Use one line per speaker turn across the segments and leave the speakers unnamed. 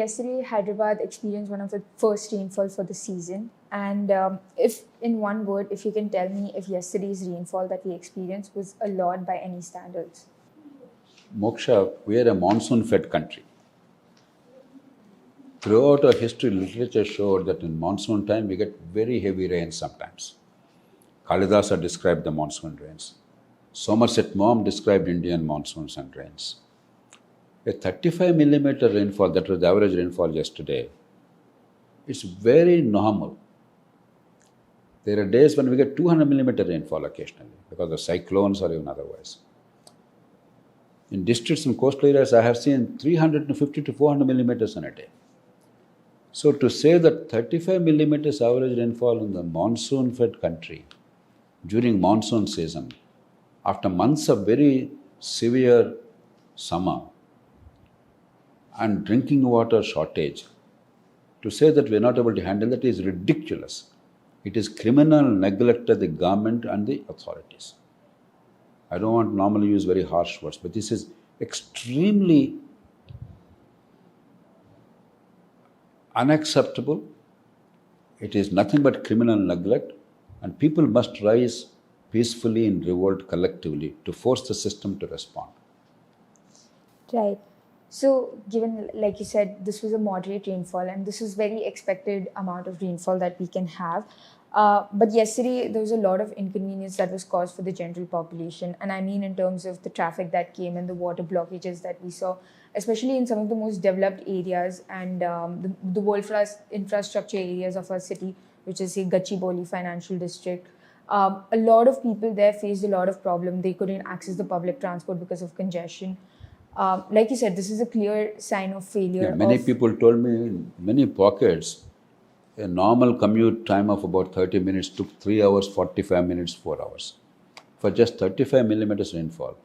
yesterday Hyderabad experienced one of the first rainfall for the season. And if in one word, if you can tell me if yesterday's rainfall that we experienced was a lot by any standards.
Moksha, we are a monsoon-fed country. Throughout our history, literature showed that in monsoon time we get very heavy rain sometimes. Kalidasa described the monsoon rains. Somerset Maugham described Indian monsoons and rains. A 35 millimeter rainfall, that was the average rainfall yesterday, it's very normal. There are days when we get 200 millimeter rainfall occasionally because of cyclones or even otherwise. In districts and coastal areas, I have seen 350 to 400 millimeters in a day. So to say that 35 millimeters average rainfall in the monsoon-fed country during monsoon season, after months of very severe summer and drinking water shortage, to say that we are not able to handle that is ridiculous. It is criminal neglect of the government and the authorities. I don't want to normally use very harsh words, but this is extremely unacceptable. It is nothing but criminal neglect, and people must rise peacefully in revolt collectively to force the system to respond.
Right. So, given, like you said, this was a moderate rainfall and this was very expected amount of rainfall that we can have. But yesterday, there was a lot of inconvenience that was caused for the general population. And I mean in terms of the traffic that came and the water blockages that we saw, especially in some of the most developed areas and the world infrastructure areas of our city, which is, say, Gachibowli Financial District. A lot of people there faced a lot of problem. They couldn't access the public transport because of congestion. Like you said, this is a clear sign of failure.
Yeah, many people told me in many pockets, a normal commute time of about 30 minutes took 3 hours, 45 minutes, 4 hours. For just 35 millimeters rainfall,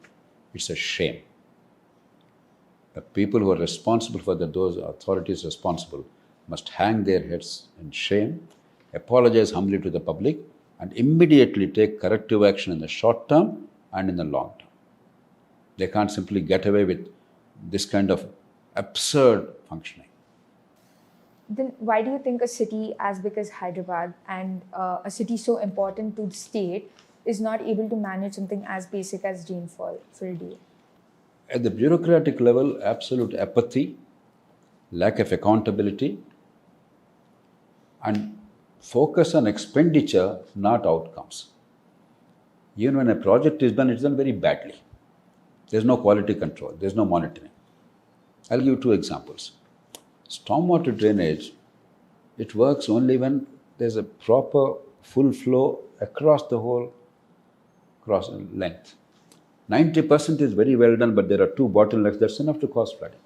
it's a shame. The people who are responsible for that, those authorities responsible, must hang their heads in shame, apologize humbly to the public, and immediately take corrective action in the short term and in the long term. They can't simply get away with this kind of absurd functioning.
Then why do you think a city as big as Hyderabad and a city so important to the state is not able to manage something as basic as rainfall for a day?
At the bureaucratic level, absolute apathy, lack of accountability, and focus on expenditure, not outcomes. Even when a project is done, it's done very badly. There's no quality control, there's no monitoring. I'll give you 2 examples. Stormwater drainage, it works only when there's a proper full flow across the whole cross length. 90% is very well done, but there are 2 bottlenecks, that's enough to cause flooding.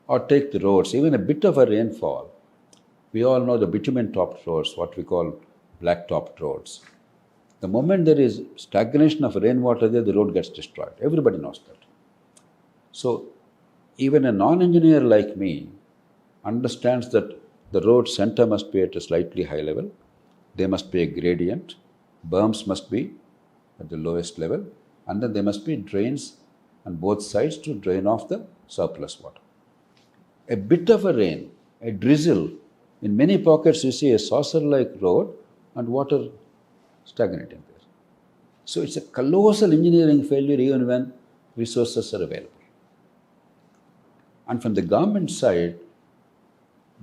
Or take the roads, even a bit of a rainfall. We all know the bitumen-topped roads, what we call black-topped roads. The moment there is stagnation of rainwater there, the road gets destroyed. Everybody knows that. So, even a non-engineer like me understands that the road center must be at a slightly high level. There must be a gradient. Berms must be at the lowest level. And then there must be drains on both sides to drain off the surplus water. A bit of a rain, a drizzle, in many pockets you see a saucer-like road and water stagnating there. So it's a colossal engineering failure even when resources are available. And from the government side,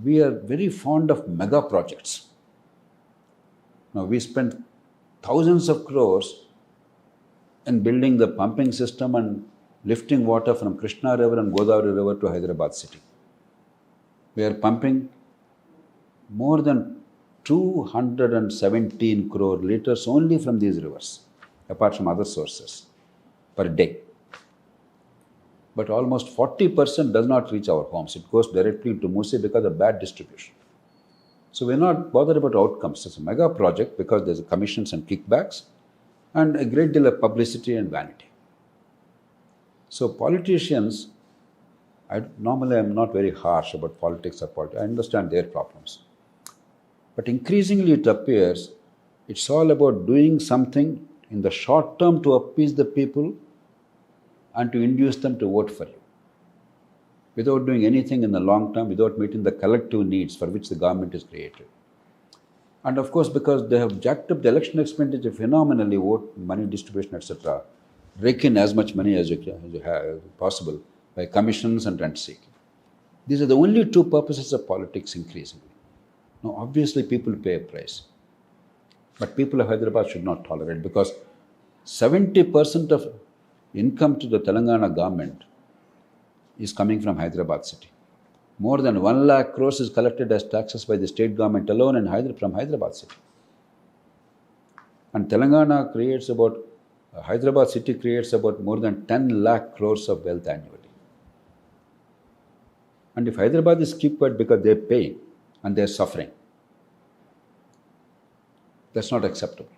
we are very fond of mega projects. Now we spent thousands of crores in building the pumping system and lifting water from Krishna River and Godavari River to Hyderabad City. We are pumping more than 217 crore liters only from these rivers, apart from other sources, per day. But almost 40% does not reach our homes. It goes directly into Musi because of bad distribution. So we're not bothered about outcomes. It's a mega project because there's commissions and kickbacks and a great deal of publicity and vanity. So politicians, normally I'm not very harsh about politics or politics. I understand their problems. But increasingly it appears it's all about doing something in the short term to appease the people and to induce them to vote for you. without doing anything in the long term, without meeting the collective needs for which the government is created. And of course, because they have jacked up the election expenditure phenomenally, vote, money distribution, etc., rake in as much money as you have possible by commissions and rent seeking. These are the only two purposes of politics increasingly. Now, obviously, people pay a price. But people of Hyderabad should not tolerate, because 70% of income to the Telangana government is coming from Hyderabad City. More than 1 lakh crores is collected as taxes by the state government alone from Hyderabad City. And Hyderabad City creates about more than 10 lakh crores of wealth annually. And if Hyderabad is kept quiet because they're paying and they're suffering, that's not acceptable.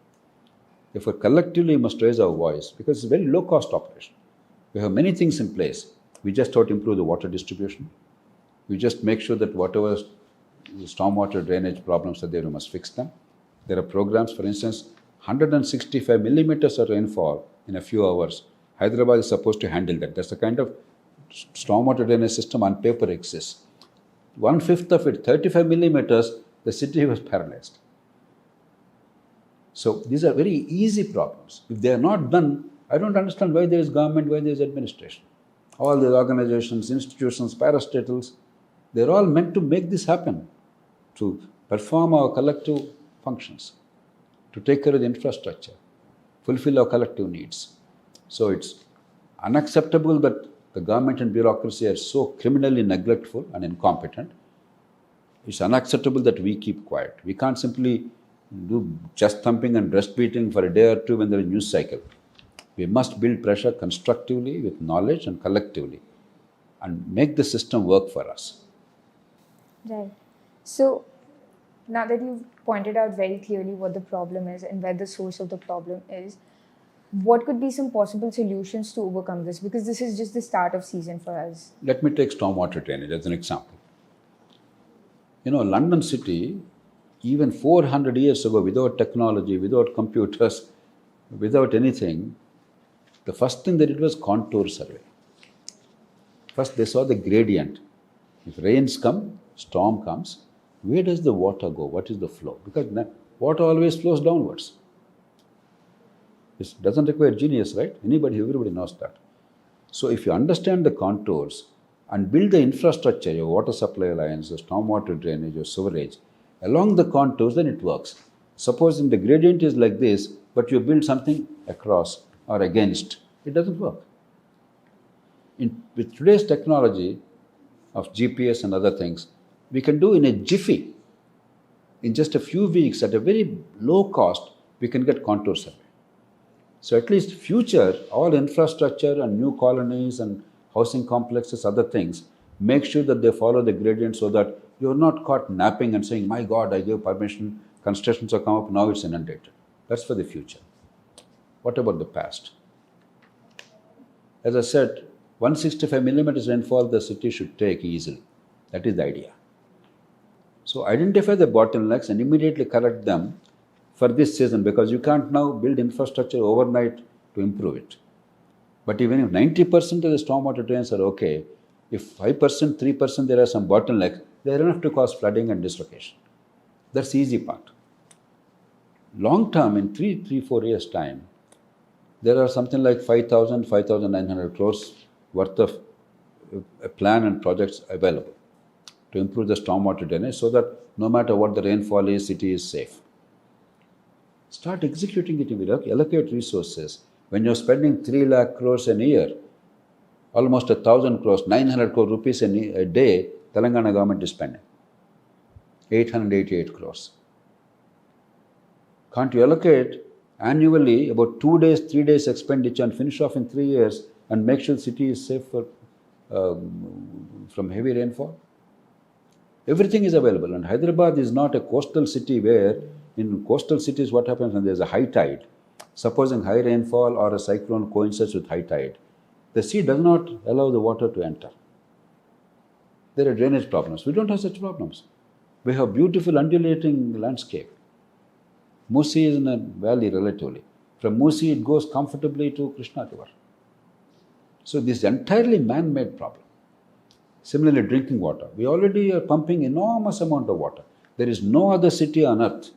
Therefore, collectively, we must raise our voice, because it's a very low cost operation. We have many things in place. We just have to improve the water distribution. We just make sure that whatever stormwater drainage problems are there, we must fix them. There are programs, for instance, 165 millimeters of rainfall in a few hours. Hyderabad is supposed to handle that. That's the kind of stormwater drainage system on paper exists. 1/5 of it, 35 millimeters, the city was paralyzed. So these are very easy problems. If they are not done, I don't understand why there is government, why there is administration. All the organizations, institutions, parastatals, they're all meant to make this happen, to perform our collective functions, to take care of the infrastructure, fulfill our collective needs. So it's unacceptable that the government and bureaucracy are so criminally neglectful and incompetent. It's unacceptable that we keep quiet. We can't simply do chest thumping and breast beating for a day or two when there's a news cycle. We must build pressure constructively with knowledge and collectively and make the system work for us.
Right. So now that you've pointed out very clearly what the problem is and where the source of the problem is, what could be some possible solutions to overcome this? Because this is just the start of season for us.
Let me take stormwater drainage as an example. London City, even 400 years ago, without technology, without computers, without anything, the first thing they did was contour survey. First, they saw the gradient. If rains come, storm comes, where does the water go? What is the flow? Because water always flows downwards. It doesn't require genius, right? Everybody knows that. So if you understand the contours and build the infrastructure, your water supply lines, your stormwater drainage, your sewerage, along the contours, then it works. Supposing the gradient is like this, but you build something across or against, it doesn't work. With today's technology of GPS and other things, we can do in a jiffy, in just a few weeks, at a very low cost, we can get contour survey. So at least future, all infrastructure and new colonies and housing complexes, other things, make sure that they follow the gradient so that you're not caught napping and saying, my God, I gave permission, constructions have come up, now it's inundated. That's for the future. What about the past? As I said, 165 millimeters rainfall the city should take easily. That is the idea. So identify the bottlenecks and immediately correct them for this season, because you can't now build infrastructure overnight to improve it. But even if 90% of the stormwater drains are okay, if 5%, 3% there are some bottlenecks, they are enough to cause flooding and dislocation. That's the easy part. Long term, in 4 years' time, there are something like 5,900 crores worth of plan and projects available to improve the stormwater drainage so that no matter what the rainfall is, city is safe. Start executing it immediately. Allocate resources. When you're spending 3 lakh crores a year, almost 1,000 crores, 900 crore rupees a day, Telangana government is spending. 888 crores. Can't you allocate annually about 2 days, 3 days expenditure and finish off in 3 years and make sure the city is safe from heavy rainfall? Everything is available, and Hyderabad is not a coastal city where in coastal cities what happens when there's a high tide. Supposing high rainfall or a cyclone coincides with high tide, the sea does not allow the water to enter. There are drainage problems. We don't have such problems. We have beautiful undulating landscape. Musi is in a valley relatively. From Musi it goes comfortably to Krishna River. So this is entirely man-made problem. Similarly, drinking water. We already are pumping enormous amount of water. There is no other city on earth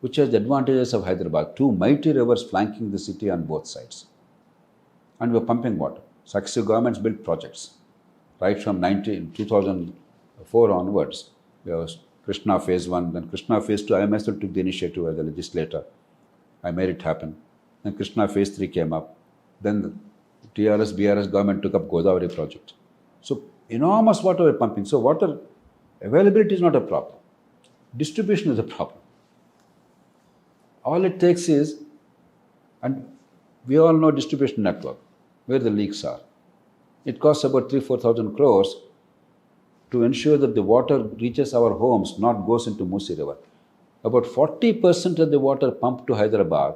which has the advantages of Hyderabad. Two mighty rivers flanking the city on both sides. And we're pumping water. Successive governments built projects. Right from 2004 onwards. There was Krishna Phase 1, then Krishna Phase 2. I myself took the initiative as a legislator. I made it happen. Then Krishna Phase 3 came up. Then the TRS, BRS government took up Godavari project. So enormous water we're pumping. So water availability is not a problem. Distribution is a problem. All it takes is, and we all know distribution network, where the leaks are. It costs about 3,000-4,000 crores to ensure that the water reaches our homes, not goes into Musi River. About 40% of the water pumped to Hyderabad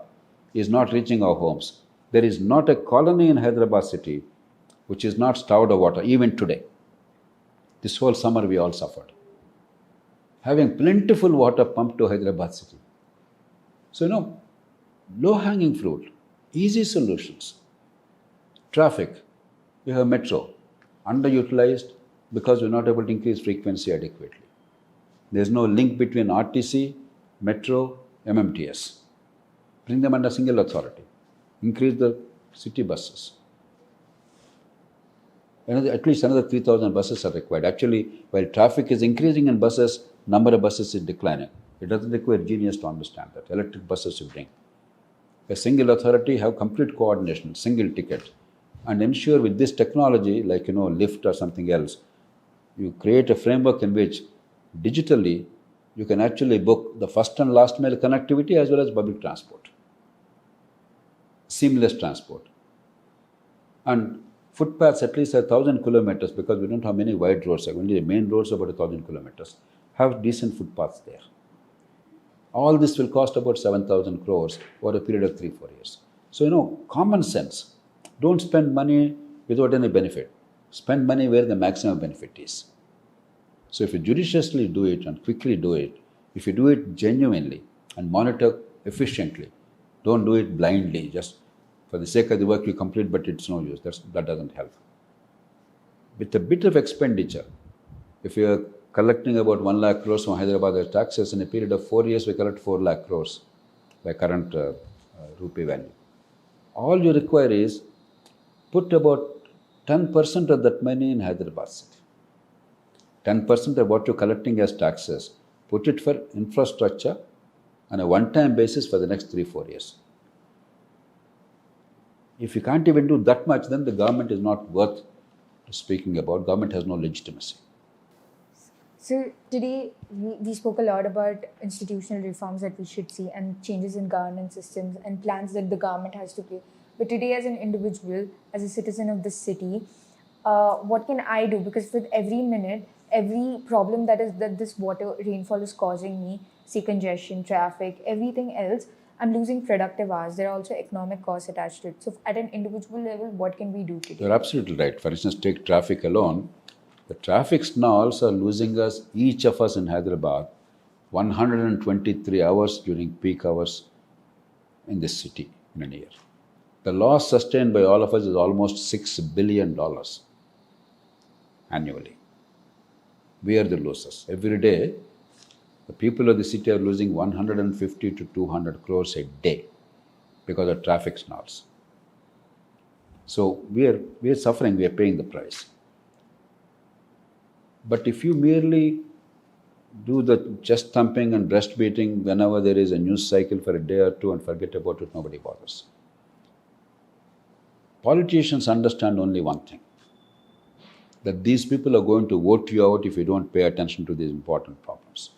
is not reaching our homes. There is not a colony in Hyderabad city which is not starved of water, even today. This whole summer we all suffered. Having plentiful water pumped to Hyderabad city. So, low-hanging fruit, easy solutions. Traffic, we have metro, underutilized because we're not able to increase frequency adequately. There's no link between RTC, metro, MMTS. Bring them under single authority. Increase the city buses. At least another 3,000 buses are required. Actually, while traffic is increasing in buses, number of buses is declining. It doesn't require genius to understand that. Electric buses you bring. A single authority have complete coordination, single ticket, and ensure with this technology, like Lyft or something else, you create a framework in which digitally you can actually book the first and last mile connectivity as well as public transport. Seamless transport. And footpaths at least 1,000 kilometers, because we don't have many wide roads, only the main roads about 1,000 kilometers, have decent footpaths there. All this will cost about 7,000 crores over a period of 3-4 years. So, common sense. Don't spend money without any benefit. Spend money where the maximum benefit is. So, if you judiciously do it and quickly do it, if you do it genuinely and monitor efficiently, don't do it blindly, just for the sake of the work you complete, but it's no use. That doesn't help. With a bit of expenditure, if you are collecting about 1 lakh crores from Hyderabad as taxes, in a period of 4 years we collect 4 lakh crores by current rupee value. All you require is put about 10% of that money in Hyderabad city. 10% of what you're collecting as taxes, put it for infrastructure on a one-time basis for the next 3-4 years. If you can't even do that much, then the government is not worth speaking about. Government has no legitimacy.
So today we spoke a lot about institutional reforms that we should see and changes in governance systems and plans that the government has to play. But today, as an individual, as a citizen of this city, what can I do? Because with every minute, every problem that this water rainfall is causing me, say congestion, traffic, everything else, I'm losing productive hours. There are also economic costs attached to it. So at an individual level, what can we do today?
You're absolutely right. For instance, take traffic alone. The traffic snarls are losing us, each of us in Hyderabad, 123 hours during peak hours in this city in a year. The loss sustained by all of us is almost $6 billion annually. We are the losers. Every day, the people of the city are losing 150 to 200 crores a day because of traffic snarls. So we are suffering, we are paying the price. But if you merely do the chest thumping and breast beating whenever there is a news cycle for a day or two and forget about it, nobody bothers. Politicians understand only one thing, that these people are going to vote you out if you don't pay attention to these important problems.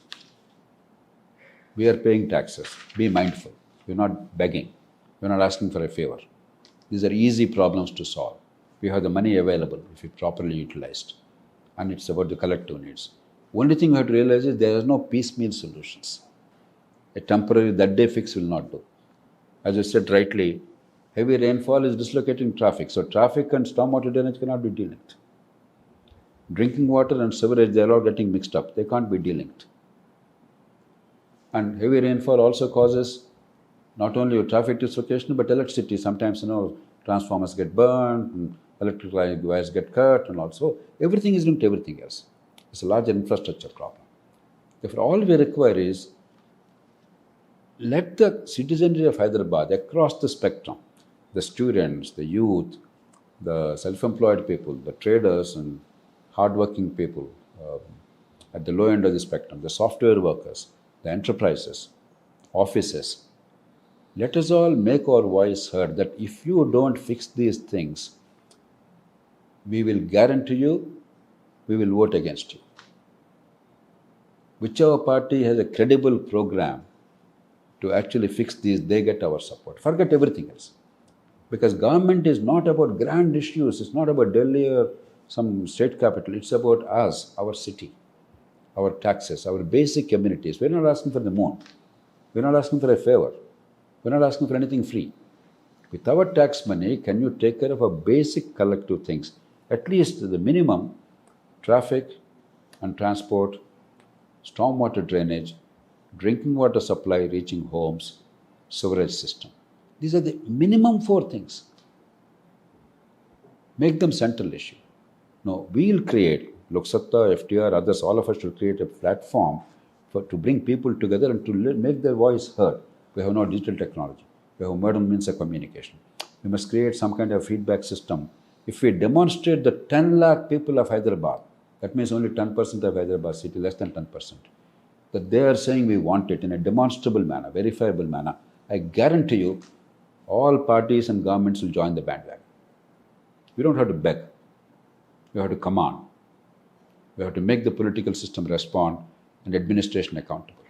We are paying taxes. Be mindful. We're not begging. We're not asking for a favor. These are easy problems to solve. We have the money available if it's properly utilized. And it's about the collective needs. Only thing we have to realize is there is no piecemeal solutions. A temporary that day fix will not do. As I said rightly, heavy rainfall is dislocating traffic. So traffic and stormwater drainage cannot be delinked. Drinking water and sewerage, they are all getting mixed up. They can't be delinked. And heavy rainfall also causes not only traffic dislocation but electricity. Sometimes transformers get burned, and electrical wires get cut, and also everything is linked to everything else. It's a larger infrastructure problem. Therefore, all we require is let the citizenry of Hyderabad across the spectrum, the students, the youth, the self employed people, the traders, and hardworking people at the low end of the spectrum, the software workers, the enterprises, offices, let us all make our voice heard that if you don't fix these things, we will guarantee you we will vote against you. Whichever party has a credible program to actually fix these, they get our support. Forget everything else. Because government is not about grand issues, it's not about Delhi or some state capital, it's about us, our city, our taxes, our basic amenities. We're not asking for the moon. We're not asking for a favor. We're not asking for anything free. With our tax money, can you take care of our basic collective things? At least the minimum traffic and transport, stormwater drainage, drinking water supply reaching homes, sewerage system. These are the minimum four things. Make them central issue. No, we'll create, Lok Satta, FTR, others, all of us should create a platform to bring people together and to make their voice heard. We have no digital technology. We have modern means of communication. We must create some kind of feedback system. If we demonstrate the 10 lakh people of Hyderabad, that means only 10% of Hyderabad city, less than 10%, that they are saying we want it in a demonstrable manner, verifiable manner, I guarantee you all parties and governments will join the bandwagon. We don't have to beg. We have to command. We have to make the political system respond and administration accountable.